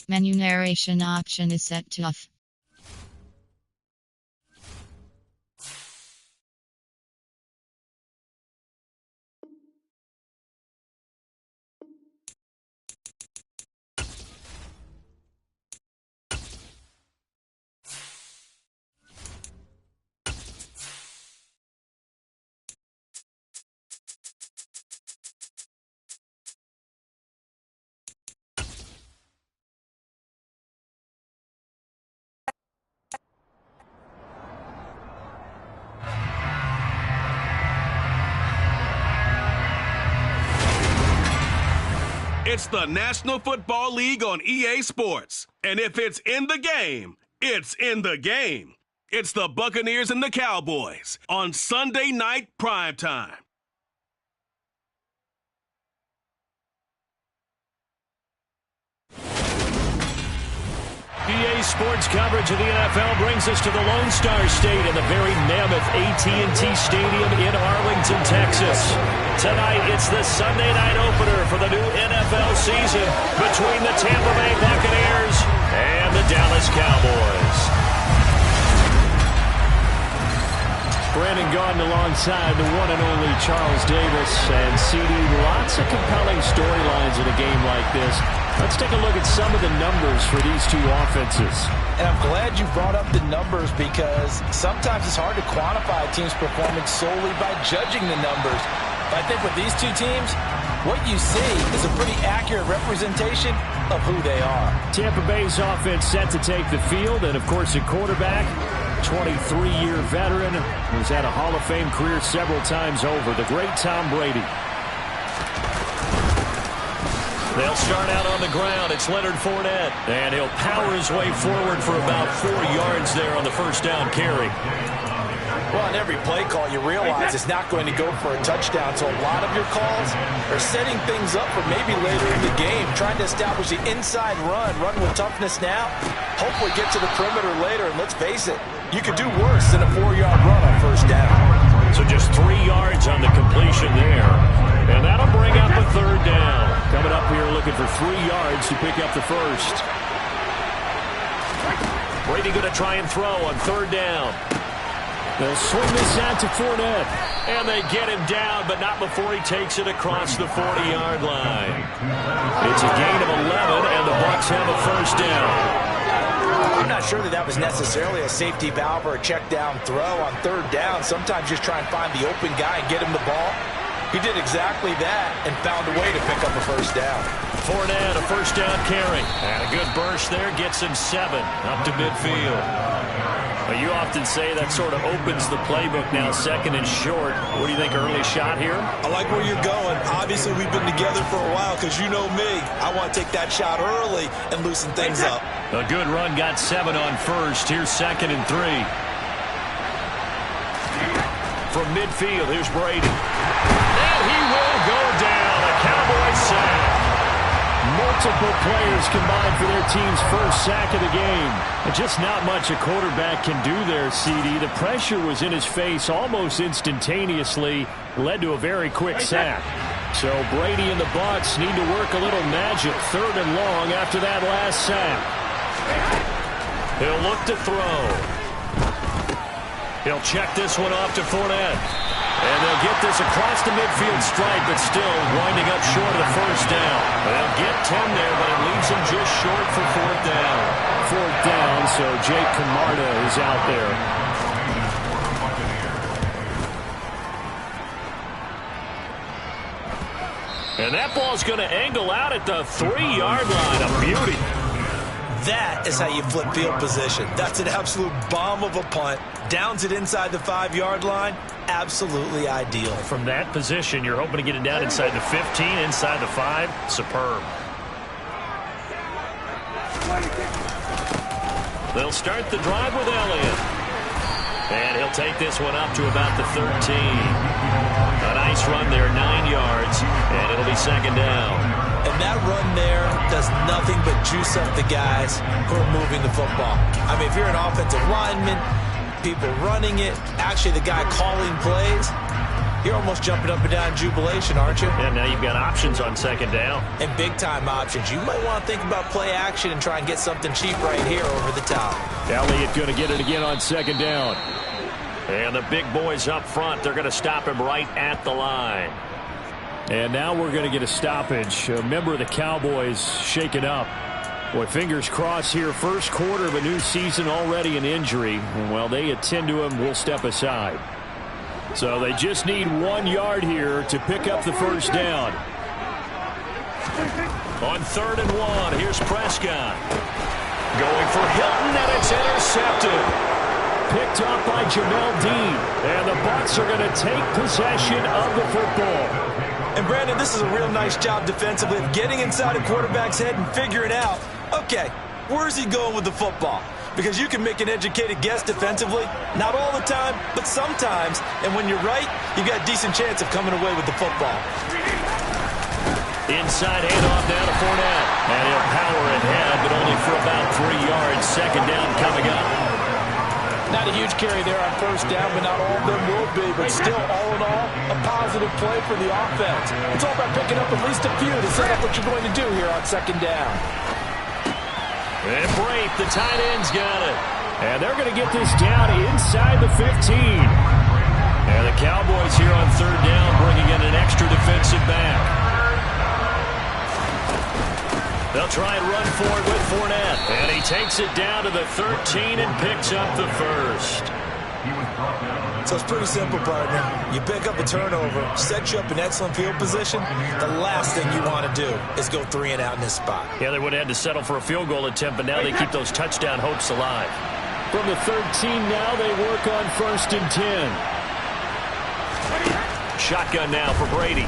Menu narration option is set to off. It's the National Football League on EA Sports. And if it's in the game, it's in the game. It's the Buccaneers and the Cowboys on Sunday Night Primetime. EA Sports coverage of the NFL brings us to the Lone Star State in the very mammoth AT&T Stadium in Arlington, Texas. Tonight, it's the Sunday night opener for the new NFL season between the Tampa Bay Buccaneers and the Dallas Cowboys. Brandon Gaudin alongside the one and only Charles Davis. And CD, lots of compelling storylines in a game like this. Let's take a look at some of the numbers for these two offenses. And I'm glad you brought up the numbers because sometimes it's hard to quantify a team's performance solely by judging the numbers. But I think with these two teams, what you see is a pretty accurate representation of who they are. Tampa Bay's offense set to take the field, and of course, a quarterback, 23-year veteran, who's had a Hall of Fame career several times over, the great Tom Brady. They'll start out on the ground. It's Leonard Fournette, and he'll power his way forward for about 4 yards there on the first down carry. Well, on every play call, you realize it's not going to go for a touchdown, so a lot of your calls are setting things up for maybe later in the game, trying to establish the inside run with toughness now, hopefully get to the perimeter later, and let's face it, you could do worse than a 4-yard run on first down. So just 3 yards on the completion there, and that'll bring up a third down. Coming up here looking for 3 yards to pick up the first. Brady going to try and throw on third down. They'll swing this out to Fournette. And they get him down, but not before he takes it across the 40-yard line. It's a gain of 11, and the Bucs have a first down. I'm not sure that was necessarily a safety valve or a check down throw on third down. Sometimes just try and find the open guy and get him the ball. He did exactly that and found a way to pick up a first down. Fournette, a first down carry. And a good burst there gets him 7 up to midfield. Well, you often say that sort of opens the playbook now, second and short. What do you think, early shot here? I like where you're going. Obviously, we've been together for a while because you know me. I want to take that shot early and loosen things up. A good run got 7 on first. Here's second and 3. From midfield, here's Brady. And he will go down. A Cowboys sack. Multiple players combined for their team's first sack of the game. And just not much a quarterback can do there, CD. The pressure was in his face almost instantaneously, led to a very quick sack. So Brady and the Bucs need to work a little magic, third and long after that last sack. He'll look to throw. He'll check this one off to Fournette. And they'll get this across the midfield stripe, but still winding up short of the first down. They'll get 10 there, but it leaves them just short for fourth down. Fourth down, so Jake Camarda is out there. And that ball's going to angle out at the 3-yard line. A beauty. That is how you flip field position. That's an absolute bomb of a punt. Downs it inside the 5-yard line. Absolutely ideal. From that position, you're hoping to get it down inside the 15, inside the 5. Superb. They'll start the drive with Elliott. And he'll take this one up to about the 13. A nice run there, 9 yards, and it'll be second down. And that run there does nothing but juice up the guys who are moving the football. I mean, if you're an offensive lineman, people running it, actually the guy calling plays, You're almost jumping up and down in jubilation, aren't you? And now you've got options on second down. And big-time options. You might want to think about play action and try and get something cheap right here over the top. Elliott going to get it again on second down. And the big boys up front, they're going to stop him right at the line. And now we're going to get a stoppage. A member of the Cowboys shaken up. Boy, fingers crossed here. First quarter of a new season, already an injury. And while they attend to him, we'll step aside. So they just need 1 yard here to pick up the first down. On 3rd and 1, here's Prescott. Going for Hilton, and it's intercepted. Picked up by Jamel Dean. And the Bucs are going to take possession of the football. And Brandon, this is a real nice job defensively of getting inside a quarterback's head and figuring out, okay, where's he going with the football? Because you can make an educated guess defensively, not all the time, but sometimes. And when you're right, you've got a decent chance of coming away with the football. Inside handoff down to Fournette. And he'll power ahead, but only for about 3 yards. Second down coming up. Not a huge carry there on first down, but not all of them will be. But still, all in all, a positive play for the offense. It's all about picking up at least a few to set up what you're going to do here on second down. And Braith, the tight end's got it. And they're going to get this down inside the 15. And the Cowboys here on 3rd down bringing in an extra defensive back. They'll try and run for it with Fournette. And he takes it down to the 13 and picks up the first. So it's pretty simple, partner. You pick up a turnover, set you up in excellent field position. The last thing you want to do is go 3 and out in this spot. Yeah, they would have had to settle for a field goal attempt, but now they keep those touchdown hopes alive. From the 13 now, they work on 1st and 10. Shotgun now for Brady.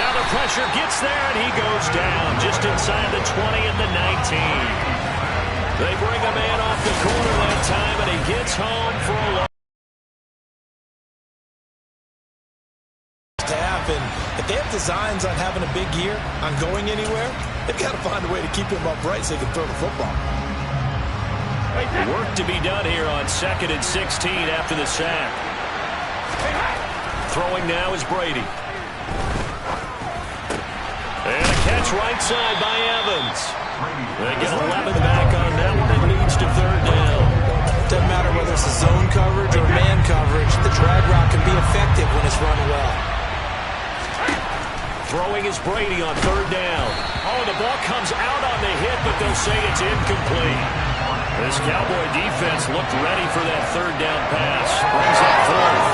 Now the pressure gets there, and he goes down just inside the 20 and the 19. They bring a man off the corner that time, and he gets home for a long. And if they have designs on having a big year, on going anywhere, they've got to find a way to keep him upright so he can throw the football. Work to be done here on 2nd and 16 after the sack. Throwing now is Brady. And a catch right side by Evans. They get 11 back on that one. It leads to 3rd down. Doesn't matter whether it's a zone coverage or man coverage, the drag route can be effective when it's run well. Throwing is Brady on 3rd down. Oh, the ball comes out on the hit, but they'll say it's incomplete. This Cowboy defense looked ready for that 3rd down pass. Brings up 4th.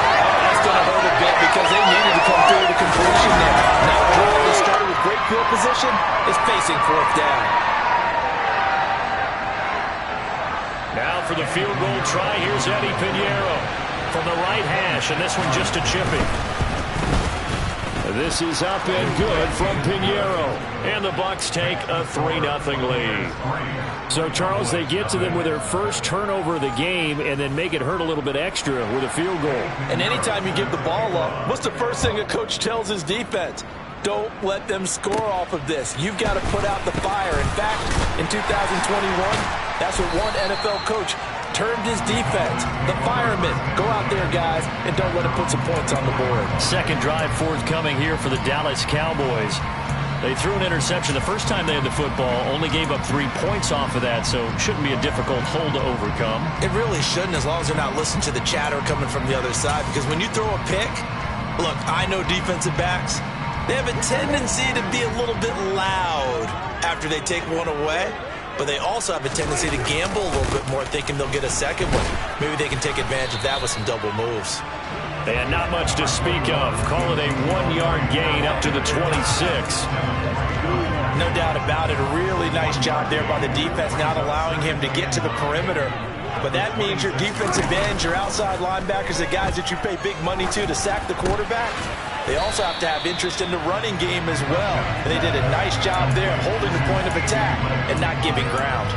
That's going to hurt a bit because they needed to come through the completion there. Now Joel, who started with great field position, is facing 4th down. Now for the field goal try, here's Eddie Pinheiro from the right hash, and this one just a chipping. This is up and good from Pinheiro. And the Bucs take a 3-0 lead. So, Charles, they get to them with their first turnover of the game and then make it hurt a little bit extra with a field goal. And anytime you give the ball up, what's the first thing a coach tells his defense? Don't let them score off of this. You've got to put out the fire. In fact, in 2021, that's what one NFL coach termed his defense. The firemen. Go out there, guys, and don't let them put some points on the board. Second drive forthcoming here for the Dallas Cowboys. They threw an interception the first time they had the football, only gave up 3 points off of that, so it shouldn't be a difficult hole to overcome. It really shouldn't, as long as they're not listening to the chatter coming from the other side, because when you throw a pick, look, I know defensive backs, they have a tendency to be a little bit loud after they take one away. But they also have a tendency to gamble a little bit more, thinking they'll get a second one. Maybe they can take advantage of that with some double moves. And not much to speak of. Call it a 1-yard gain up to the 26. No doubt about it. A really nice job there by the defense, not allowing him to get to the perimeter. But that means your defensive ends, your outside linebackers, the guys that you pay big money to sack the quarterback, they also have to have interest in the running game as well. And they did a nice job there holding the point of attack and not giving ground.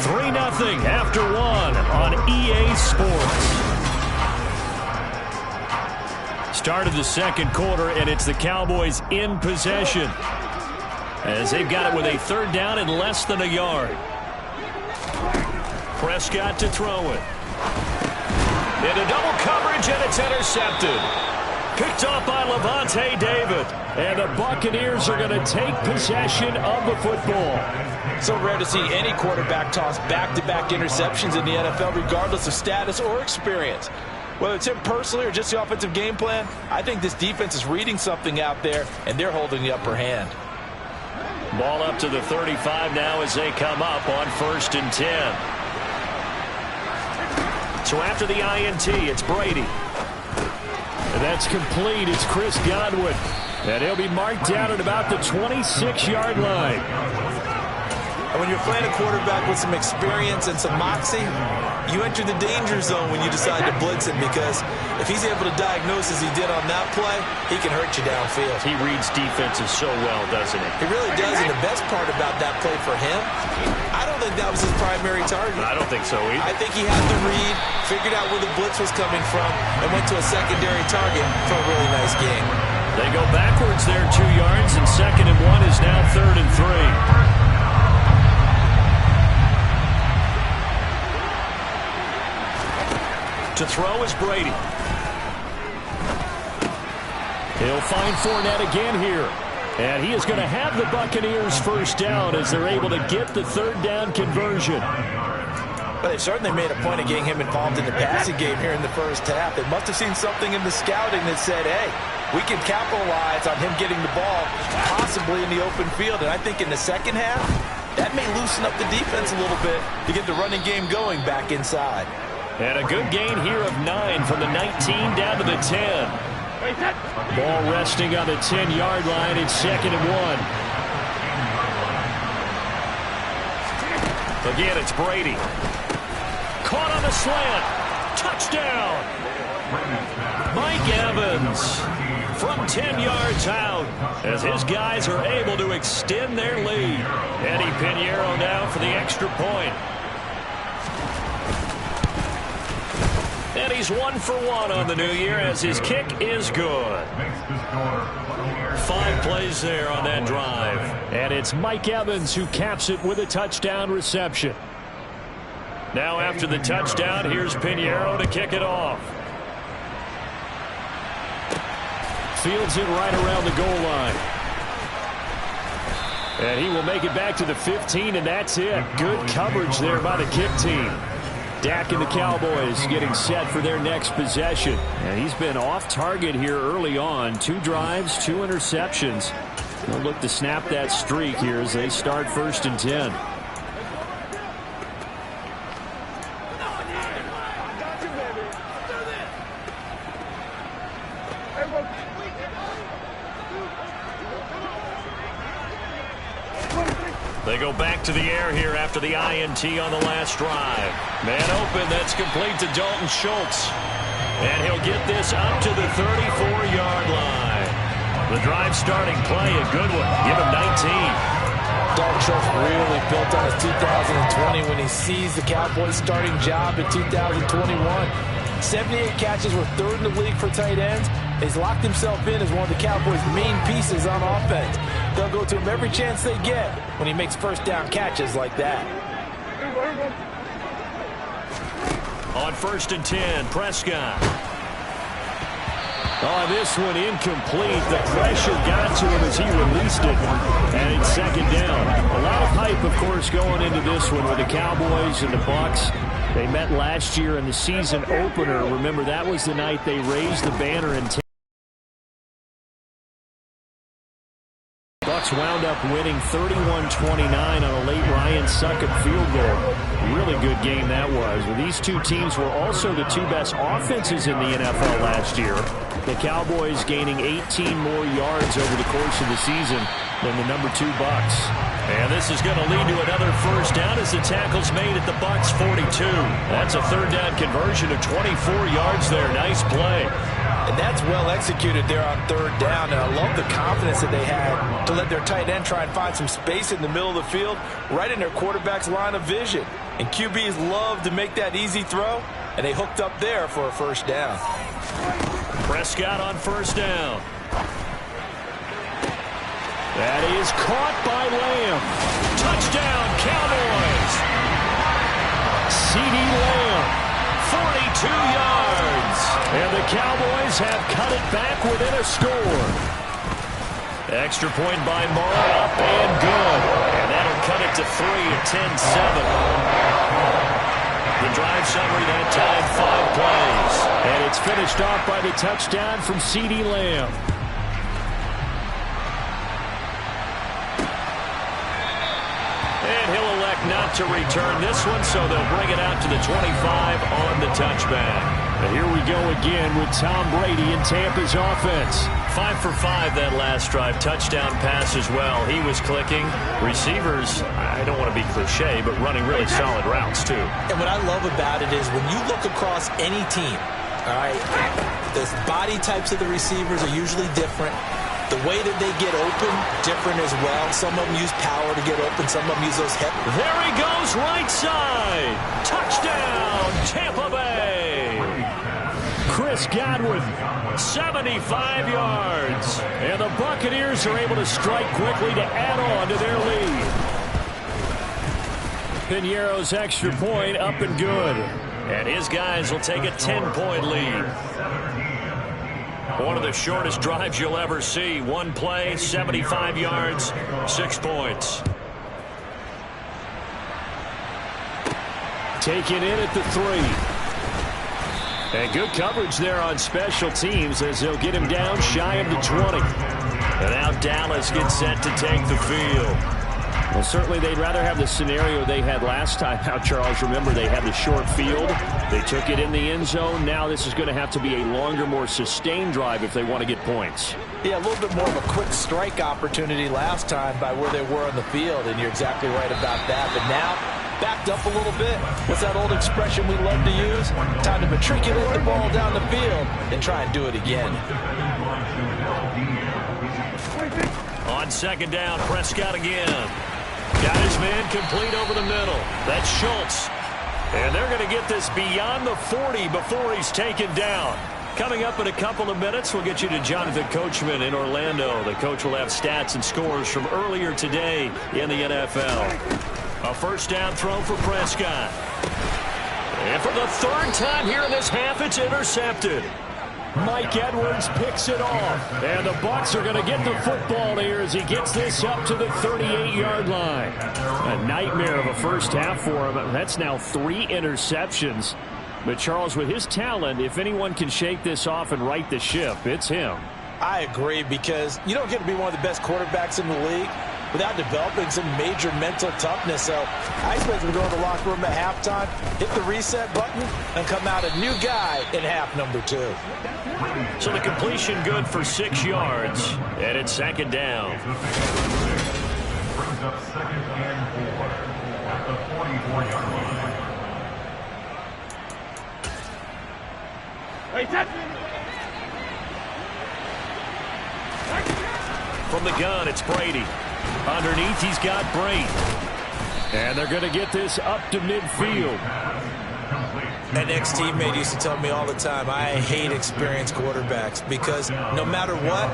Three 3-0 after one on EA Sports. Start of the second quarter, and it's the Cowboys in possession as they've got it with a 3rd down and less than a yard. Prescott to throw it. Into double coverage, and it's intercepted. Picked off by Lavonte David. And the Buccaneers are going to take possession of the football. So rare to see any quarterback toss back-to-back interceptions in the NFL, regardless of status or experience. Whether it's him personally or just the offensive game plan, I think this defense is reading something out there, and they're holding the upper hand. Ball up to the 35 now as they come up on 1st and 10. So after the INT, it's Brady. And that's complete. It's Chris Godwin. And he'll be marked down at about the 26-yard line. And when you're playing a quarterback with some experience and some moxie, you enter the danger zone when you decide to blitz him, because if he's able to diagnose as he did on that play, he can hurt you downfield. He reads defenses so well, doesn't he? He really does, and the best part about that play for him, I don't think that was his primary target. I don't think so either. I think he had the read, figured out where the blitz was coming from, and went to a secondary target for a really nice game. They go backwards there 2 yards, and 2nd and 1 is now 3rd and 3. To throw is Brady. He'll find Fournette again here. And he is going to have the Buccaneers first down as they're able to get the 3rd down conversion. But they certainly made a point of getting him involved in the passing game here in the first half. They must have seen something in the scouting that said, hey, we can capitalize on him getting the ball possibly in the open field. And I think in the second half, that may loosen up the defense a little bit to get the running game going back inside. And a good gain here of 9 from the 19 down to the 10. Ball resting on the 10-yard line. It's 2nd and 1. Again, it's Brady. Caught on the slant. Touchdown. Mike Evans from 10 yards out as his guys are able to extend their lead. Eddie Pinheiro now for the extra point. And he's 1 for 1 on the new year as his kick is good. 5 plays there on that drive. And it's Mike Evans who caps it with a touchdown reception. Now after the touchdown, here's Pinheiro to kick it off. Fields it right around the goal line. And he will make it back to the 15, and that's it. Good coverage there by the kick team. Dak and the Cowboys getting set for their next possession. And he's been off target here early on. 2 drives, 2 interceptions. They'll look to snap that streak here as they start 1st and 10. They go back to the air here after the INT on the last drive. Man open, that's complete to Dalton Schultz. And he'll get this up to the 34-yard line. The drive starting play, a good one. Give him 19. Dalton Schultz really built on his 2020 when he seized the Cowboys' starting job in 2021. 78 catches were 3rd in the league for tight ends. He's locked himself in as one of the Cowboys' main pieces on offense. They'll go to him every chance they get when he makes 1st down catches like that. On 1st and 10, Prescott. Oh, this one incomplete. The pressure got to him as he released it. And it's 2nd down. A lot of hype, of course, going into this one with the Cowboys and the Bucs. They met last year in the season opener. Remember, that was the night they raised the banner in Bucs wound up winning 31-29 on a late Ryan Succop field goal. Really good game that was. Well, these two teams were also the 2 best offenses in the NFL last year. The Cowboys gaining 18 more yards over the course of the season than the number 2 Bucs. And this is going to lead to another 1st down as the tackle's made at the Bucs 42. That's a 3rd down conversion of 24 yards there. Nice play. And that's well executed there on 3rd down. And I love the confidence that they had to let their tight end try and find some space in the middle of the field, right in their quarterback's line of vision. And QBs love to make that easy throw, and they hooked up there for a 1st down. Prescott on 1st down. That is caught by Lamb. Touchdown, Cowboys. CeeDee Lamb. 42 yards. And the Cowboys have cut it back within a score. Extra point by Morrow, up and good. And that'll cut it to 3 at 10-7. The drive summary that time, 5 plays. And it's finished off by the touchdown from CeeDee Lamb. And he'll elect not to return this one, so they'll bring it out to the 25 on the touchback. And here we go again with Tom Brady in Tampa's offense. 5 for 5 that last drive. Touchdown pass as well. He was clicking. Receivers, I don't want to be cliche, but running really solid routes too. And what I love about it is when you look across any team, all right, the body types of the receivers are usually different. The way that they get open, different as well. Some of them use power to get open. Some of them use those hips. There he goes, right side. Touchdown, Tampa Bay. Chris Godwin, 75 yards. And the Buccaneers are able to strike quickly to add on to their lead. Piñeiro's extra point up and good. And his guys will take a 10-point lead. One of the shortest drives you'll ever see. One play, 75 yards, 6 points. Taken in at the 3. And good coverage there on special teams as they'll get him down shy of the 20. And now Dallas gets set to take the field. Well, certainly they'd rather have the scenario they had last time. Now, Charles, remember they had the short field. They took it in the end zone. Now this is going to have to be a longer, more sustained drive if they want to get points. Yeah, a little bit more of a quick strike opportunity last time by where they were on the field, and you're exactly right about that. But now, backed up a little bit. What's that old expression we love to use? Time to matriculate the ball down the field and try and do it again. On second down, Prescott again. Got his man complete over the middle. That's Schultz. And they're going to get this beyond the 40 before he's taken down. Coming up in a couple of minutes, we'll get you to Jonathan Coachman in Orlando. The coach will have stats and scores from earlier today in the NFL. A first down throw for Prescott. And for the third time here in this half, it's intercepted. Mike Edwards picks it off. And the Bucs are going to get the football here as he gets this up to the 38-yard line. A nightmare of a first half for him. That's now 3 interceptions. But Charles, with his talent, if anyone can shake this off and right the ship, it's him. I agree, because you don't get to be one of the best quarterbacks in the league without developing some major mental toughness. So I expect him to go to the locker room at halftime, hit the reset button, and come out a new guy in half number 2. So the completion good for 6 yards, and it's second down. Brings up second and 4 at the 44-yard line. From the gun, it's Brady. Underneath, he's got Brady. And they're going to get this up to midfield. An ex-teammate used to tell me all the time, I hate experienced quarterbacks, because no matter what,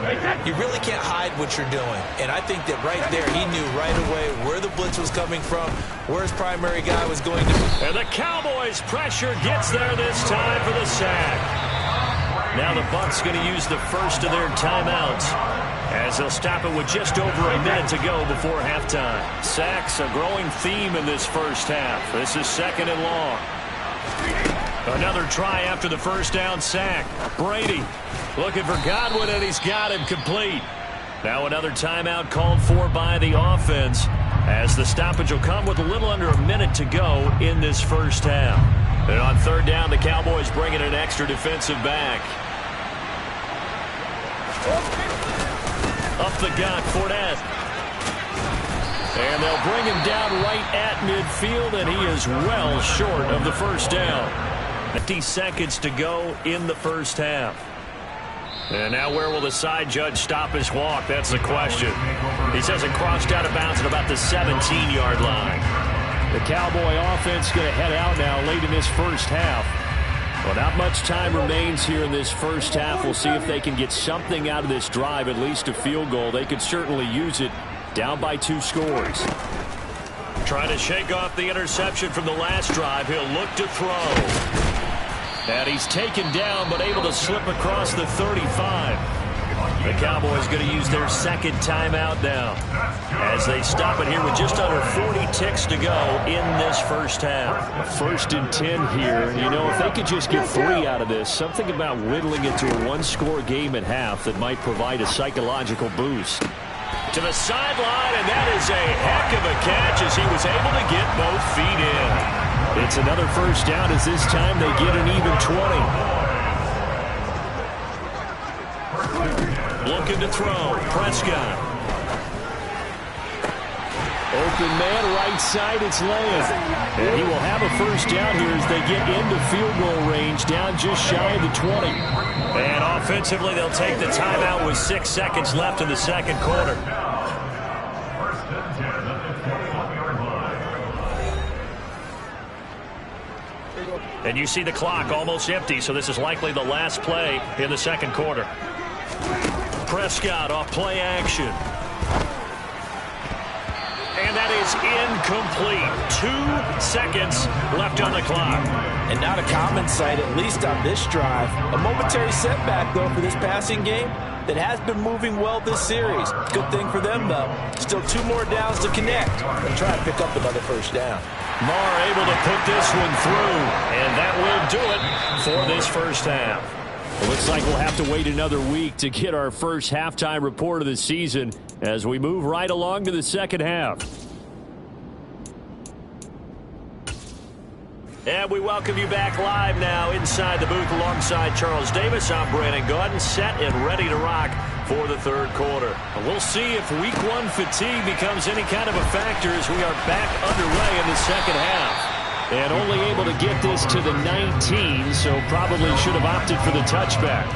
you really can't hide what you're doing. And I think that right there, he knew right away where the blitz was coming from, where his primary guy was going to be. And the Cowboys' pressure gets there this time for the sack. Now the Bucs going to use the first of their timeouts, as they'll stop it with just over a minute to go before halftime. Sacks, a growing theme in this first half. This is second and long. Another try after the first down sack. Brady looking for Godwin, and he's got him complete. Now another timeout called for by the offense, as the stoppage will come with a little under a minute to go in this first half. And on third down, the Cowboys bring in an extra defensive back. Up the gut, Fournette. And they'll bring him down right at midfield, and he is well short of the first down. 50 seconds to go in the first half. And now where will the side judge stop his walk? That's the question. He says it crossed out of bounds at about the 17-yard line. The Cowboy offense going to head out now late in this first half. Well, not much time remains here in this first half. We'll see if they can get something out of this drive, at least a field goal. They could certainly use it, down by 2 scores. Trying to shake off the interception from the last drive. He'll look to throw. And he's taken down, but able to slip across the 35. The Cowboys going to use their second timeout now as they stop it here with just under 40 ticks to go in this first half. 1st and 10 here. You know, if they could just get 3 out of this, something about whittling it to a one-score game at half that might provide a psychological boost. To the sideline, and that is a heck of a catch as he was able to get both feet in. It's another first down as this time they get an even 20. Looking to throw. Prescott. Open man, right side, it's Lamb. And he will have a first down here as they get into field goal range, down just shy of the 20. And offensively, they'll take the timeout with 6 seconds left in the second quarter. And you see the clock almost empty, so this is likely the last play in the second quarter. Prescott off play action. And that is incomplete. 2 seconds left on the clock. And not a common sight, at least on this drive. A momentary setback, though, for this passing game that has been moving well this series. Good thing for them, though. Still 2 more downs to connect and try to pick up another first down. Marr able to put this one through, and that will do it for this first half. It looks like we'll have to wait another week to get our first halftime report of the season as we move right along to the second half. And we welcome you back live now inside the booth alongside Charles Davis. I'm Brandon Gaudin, set and ready to rock for the third quarter. And we'll see if week 1 fatigue becomes any kind of a factor as we are back underway in the second half. And only able to get this to the 19, so probably should have opted for the touchback.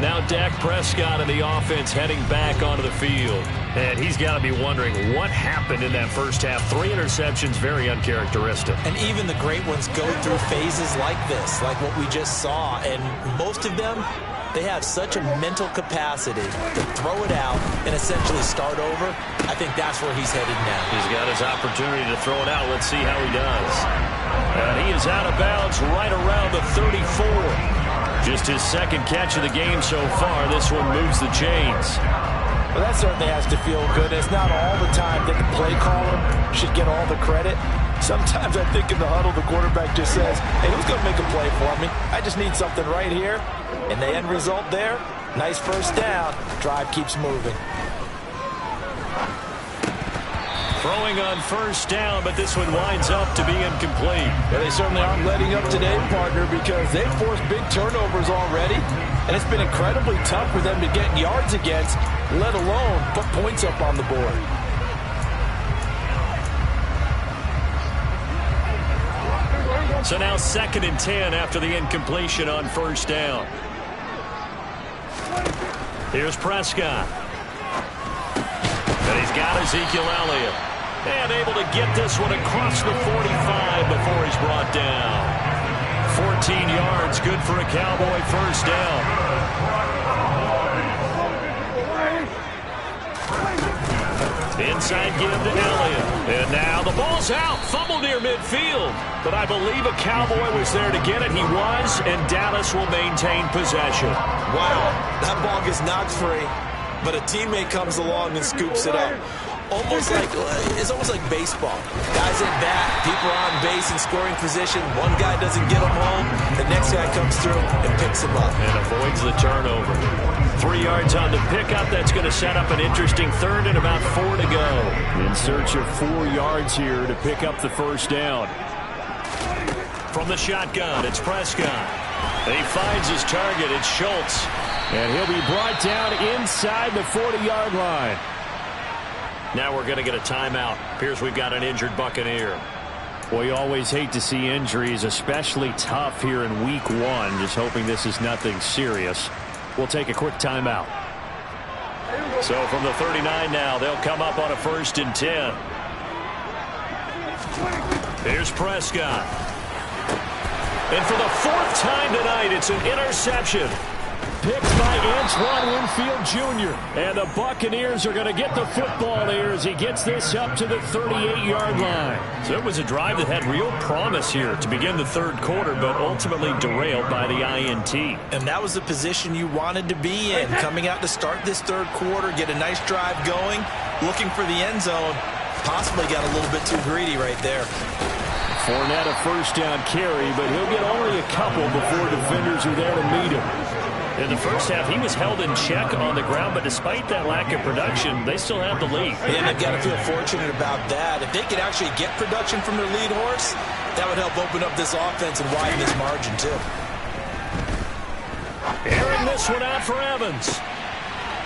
Now Dak Prescott and the offense heading back onto the field. And he's got to be wondering what happened in that first half. 3 interceptions, very uncharacteristic. And even the great ones go through phases like this, like what we just saw. And most of them, they have such a mental capacity to throw it out and essentially start over. I think that's where he's headed now. He's got his opportunity to throw it out. Let's see how he does. And he is out of bounds right around the 34. Just his second catch of the game so far. This one moves the chains. Well, that certainly has to feel good. It's not all the time that the play caller should get all the credit. Sometimes I think in the huddle, the quarterback just says, hey, who's going to make a play for me? I just need something right here. And the end result there, nice first down. Drive keeps moving. Throwing on first down, but this one winds up to be incomplete. Yeah, they certainly aren't letting up today, partner, because they've forced big turnovers already. And it's been incredibly tough for them to get yards against, let alone put points up on the board. So now 2nd and 10 after the incompletion on first down. Here's Prescott. And he's got Ezekiel Elliott. And able to get this one across the 45 before he's brought down. 14 yards, good for a Cowboy first down. Inside give to Elliott. And now the ball's out. Fumble near midfield. But I believe a Cowboy was there to get it. He was, and Dallas will maintain possession. Wow, that ball gets knocked free, but a teammate comes along and scoops it up. It's almost like baseball. Guys at bat, people are on base in scoring position. One guy doesn't get him home. The next guy comes through and picks him up. And avoids the turnover. 3 yards on the pickup. That's going to set up an interesting third and about 4 to go. In search of 4 yards here to pick up the first down. From the shotgun, it's Prescott. And he finds his target. It's Schultz. And he'll be brought down inside the 40-yard line. Now we're going to get a timeout. Appears we've got an injured Buccaneer. Well, you always hate to see injuries, especially tough here in week 1. Just hoping this is nothing serious. We'll take a quick timeout. So from the 39 now, they'll come up on a 1st and 10. Here's Prescott. And for the 4th time tonight, it's an interception. picked by Antoine Winfield Jr. And the Buccaneers are going to get the football here as he gets this up to the 38-yard line. So it was a drive that had real promise here to begin the third quarter, but ultimately derailed by the INT. And that was the position you wanted to be in, coming out to start this third quarter, get a nice drive going, looking for the end zone. Possibly got a little bit too greedy right there. Fournette a first down carry, but he'll get only a couple before defenders are there to meet him. In the first half, he was held in check on the ground, but despite that lack of production, they still have the lead. And they've got to feel fortunate about that. If they could actually get production from their lead horse, that would help open up this offense and widen this margin too. Airing this one out for Evans.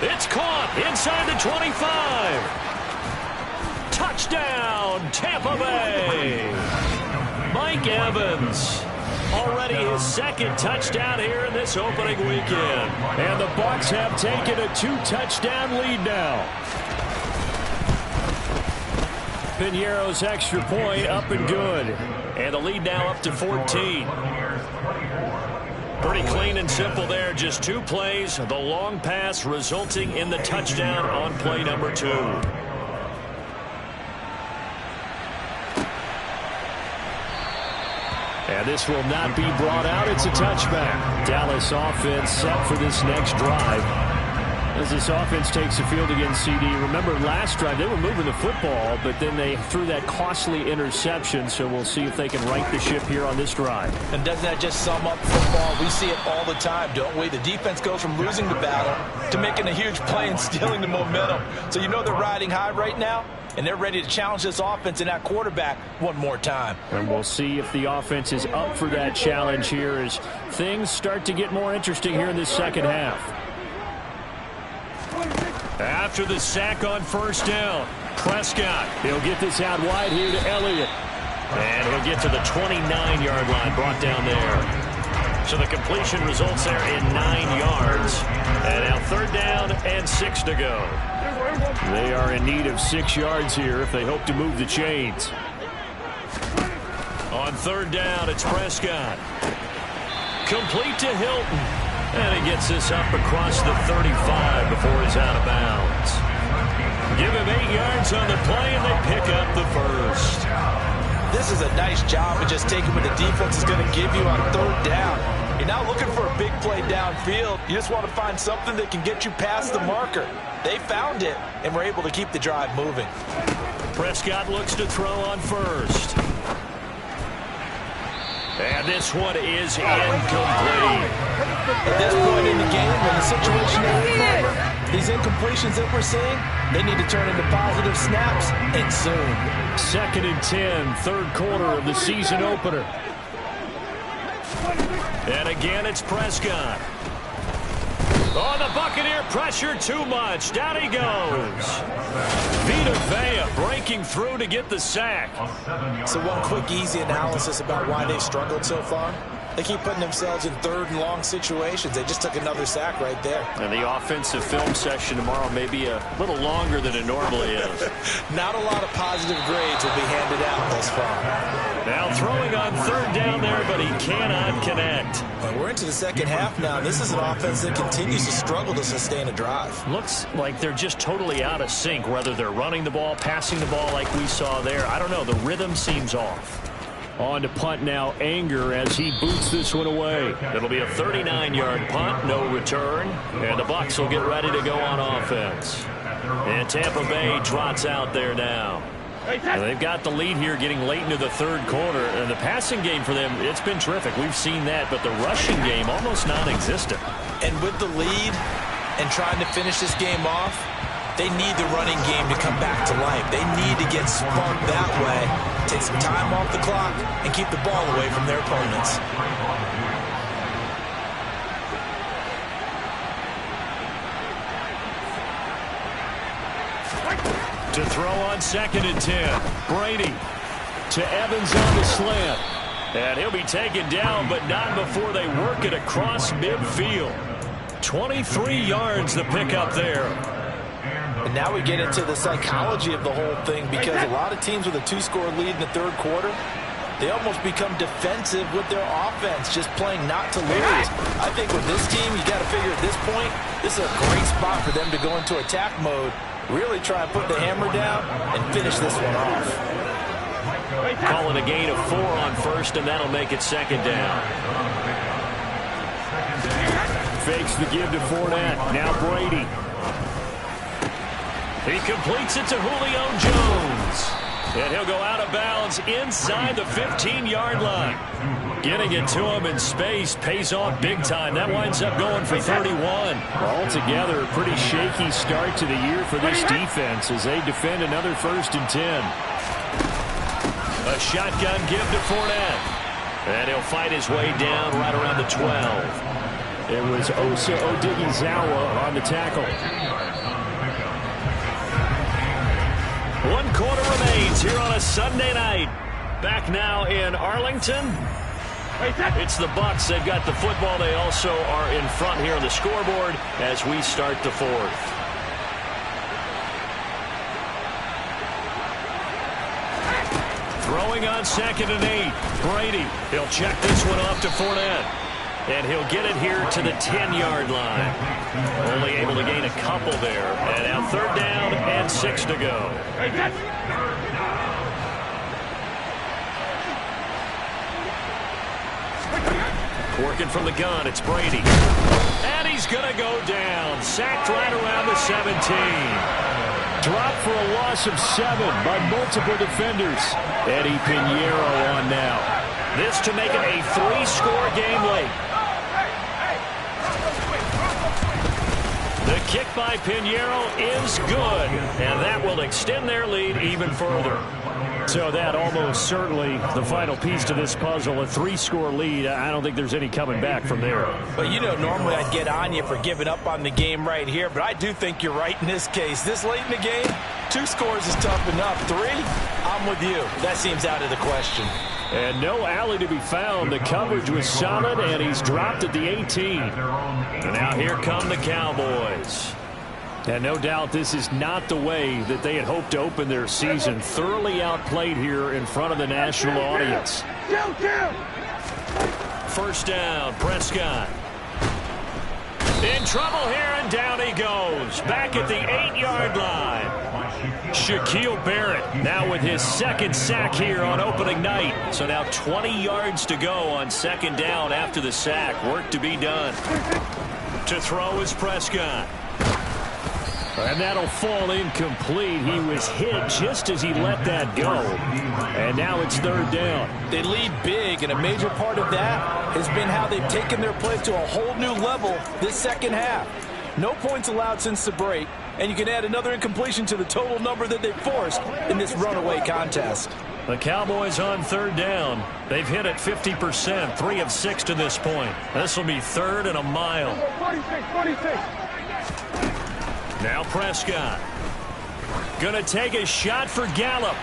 It's caught inside the 25. Touchdown, Tampa Bay. Mike Evans. Already his second touchdown here in this opening weekend. And the Bucs have taken a 2-touchdown lead now. Pinheiro's extra point up and good. And the lead now up to 14. Pretty clean and simple there. Just 2 plays. The long pass resulting in the touchdown on play number 2. And this will not be brought out. It's a touchback. Dallas offense set for this next drive. As this offense takes the field against CD. Remember last drive they were moving the football, but then they threw that costly interception. So we'll see if they can right the ship here on this drive. And doesn't that just sum up football? We see it all the time, don't we? The defense goes from losing the battle to making a huge play and stealing the momentum. So you know they're riding high right now, and they're ready to challenge this offense and that quarterback one more time. And we'll see if the offense is up for that challenge here as things start to get more interesting here in this second half. After the sack on first down, Prescott. He'll get this out wide here to Elliott. And he'll get to the 29-yard line, brought down there. So the completion results there in 9 yards. And now third down and 6 to go. They are in need of 6 yards here if they hope to move the chains. On third down, it's Prescott. Complete to Hilton. And he gets this up across the 35 before he's out of bounds. Give him 8 yards on the play, and they pick up the first. This is a nice job of just taking what the defense is going to give you on third down. You're not looking for a big play downfield. You just want to find something that can get you past the marker. They found it, and were able to keep the drive moving. Prescott looks to throw on first. And this one is incomplete. At this point in the game, when the situation is over, these incompletions that we're seeing, they need to turn into positive snaps, and soon. 2nd and 10, third quarter of the season opener. And again, it's Prescott. Oh, the Buccaneer pressure too much. Down he goes. Vita Vea breaking through to get the sack. So one quick, easy analysis about why they've struggled so far. They keep putting themselves in third and long situations. They just took another sack right there. And the offensive film session tomorrow may be a little longer than it normally is. Not a lot of positive grades will be handed out thus far. Now throwing on third down there, but he cannot connect. And we're into the second half now. This is an offense that continues to struggle to sustain a drive. Looks like they're just totally out of sync, whether they're running the ball, passing the ball like we saw there. I don't know. The rhythm seems off. On to punt now, Anger as he boots this one away. It'll be a 39-yard punt, no return, and the Bucs will get ready to go on offense. And Tampa Bay trots out there now. And they've got the lead here getting late into the third quarter, and the passing game for them, it's been terrific. We've seen that, but the rushing game almost non-existent. And with the lead and trying to finish this game off, they need the running game to come back to life. They need to get sparked that way, take some time off the clock, and keep the ball away from their opponents. To throw on 2nd and 10. Brady to Evans on the slant. And he'll be taken down, but not before they work it across midfield. 23 yards the pickup there. And now we get into the psychology of the whole thing, because a lot of teams with a 2-score lead in the third quarter, they almost become defensive with their offense, just playing not to lose. I think with this team, you got to figure at this point, this is a great spot for them to go into attack mode, really try and put the hammer down and finish this one off. Calling a gain of 4 on first, and that'll make it second down. Fakes the give to Fournette. Now Brady. He completes it to Julio Jones. And he'll go out of bounds inside the 15-yard line. Getting it to him in space pays off big time. That winds up going for 31. Altogether, a pretty shaky start to the year for this defense as they defend another 1st and 10. A shotgun give to Fournette. And he'll fight his way down right around the 12. It was Osa Odighizuwa on the tackle. 1 quarter remains here on a Sunday night. Back now in Arlington. It's the Bucs. They've got the football. They also are in front here on the scoreboard as we start the 4th. Throwing on 2nd and 8. Brady. He'll check this one off to Fournette. And he'll get it here to the 10-yard line. Only able to gain a couple there. And now 3rd down and 6 to go. Working from the gun, it's Brady. And he's going to go down. Sacked right around the 17. Dropped for a loss of 7 by multiple defenders. Eddie Pinheiro on now. This to make it a 3-score game late. The kick by Pinheiro is good, and that will extend their lead even further. So that almost certainly the final piece to this puzzle, a 3-score lead. I don't think there's any coming back from there. But, you know, normally I'd get on you for giving up on the game right here, but I do think you're right in this case. This late in the game, 2 scores is tough enough. 3, I'm with you. That seems out of the question. And no alley to be found. The coverage was solid, and he's dropped at the 18. And now here come the Cowboys. And no doubt this is not the way that they had hoped to open their season. Thoroughly outplayed here in front of the national audience. 1st down, Prescott. In trouble here, and down he goes. Back at the 8-yard line. Shaquille Barrett now with his 2nd sack here on opening night. So now 20 yards to go on 2nd down after the sack. Work to be done. To throw is Prescott. And that'll fall incomplete. He was hit just as he let that go. And now it's 3rd down. They lead big, and a major part of that has been how they've taken their play to a whole new level this 2nd half. No points allowed since the break, and you can add another incompletion to the total number that they've forced in this runaway contest. The Cowboys on 3rd down. They've hit it 50%, 3 of 6 to this point. This will be 3rd and a mile. 46. Now Prescott. Going to take a shot for Gallup.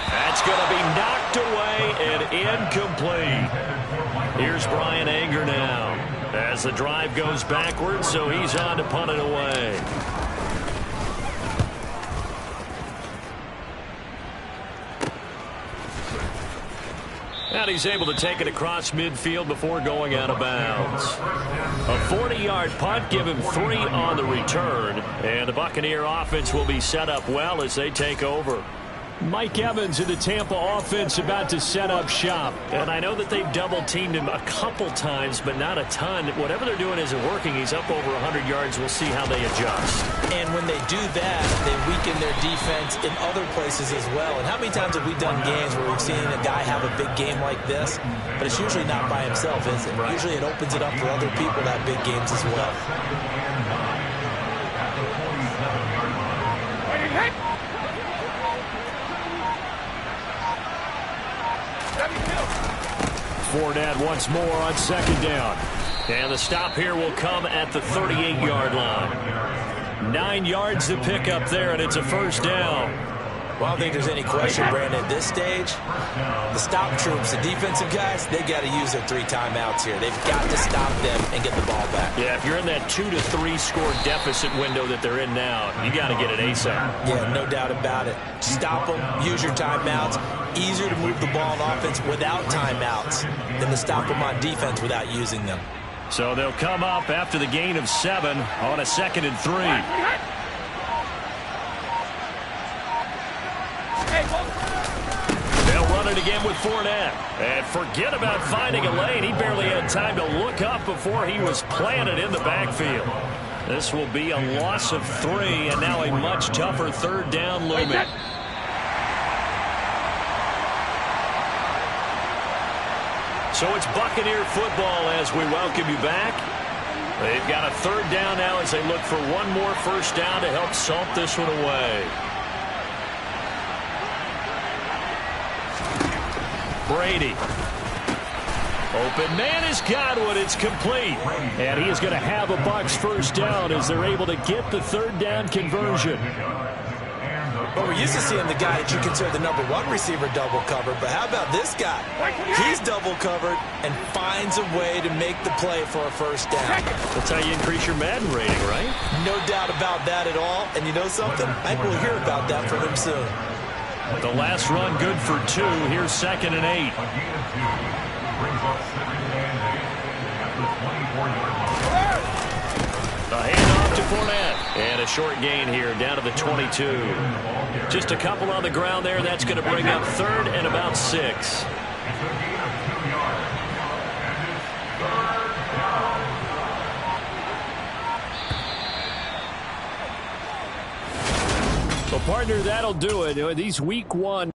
That's going to be knocked away and incomplete. Here's Brian Anger now as the drive goes backwards, so he's on to punt it away. And he's able to take it across midfield before going out of bounds. A 40-yard punt, give him 3 on the return. And the Buccaneer offense will be set up well as they take over. Mike Evans in the Tampa offense about to set up shop. And I know that they've double-teamed him a couple times, but not a ton. Whatever they're doing isn't working. He's up over 100 yards. We'll see how they adjust. And when they do that, they weaken their defense in other places as well. And how many times have we done games where we've seen a guy have a big game like this, but it's usually not by himself, is it? Right. Usually it opens it up for other people to have big games as well. Fournette once more on 2nd down. And the stop here will come at the 38-yard line. 9 yards to pick up there, and it's a 1st down. Well, I don't think there's any question, Brandon, at this stage, the stop troops, the defensive guys, they got to use their 3 timeouts here. They've got to stop them and get the ball back. Yeah, if you're in that 2 to 3 score deficit window that they're in now, you got to get it ASAP. Yeah, no doubt about it. Stop them, use your timeouts. Easier to move the ball on offense without timeouts than to stop them on defense without using them. So they'll come up after the gain of 7 on a 2nd and 3. They'll run it again with Fournette. And forget about finding a lane. He barely had time to look up before he was planted in the backfield. This will be a loss of 3, and now a much tougher 3rd down looming. So it's Buccaneer football as we welcome you back. They've got a 3rd down now as they look for one more 1st down to help salt this one away. Brady. Open man has got one. It's complete. And he is going to have a Bucs 1st down as they're able to get the 3rd down conversion. Well, we're used to seeing the guy that you consider the number 1 receiver double covered, but how about this guy? He's double covered and finds a way to make the play for a 1st down. That's how you increase your Madden rating, right? No doubt about that at all. And you know something? I think we'll hear about that from him soon. The last run good for 2. Here's 2nd and 8. A handoff to Fournette. And a short gain here down to the 22. Just a couple on the ground there. That's going to bring up 3rd and about 6. Well, partner, that'll do it. These week 1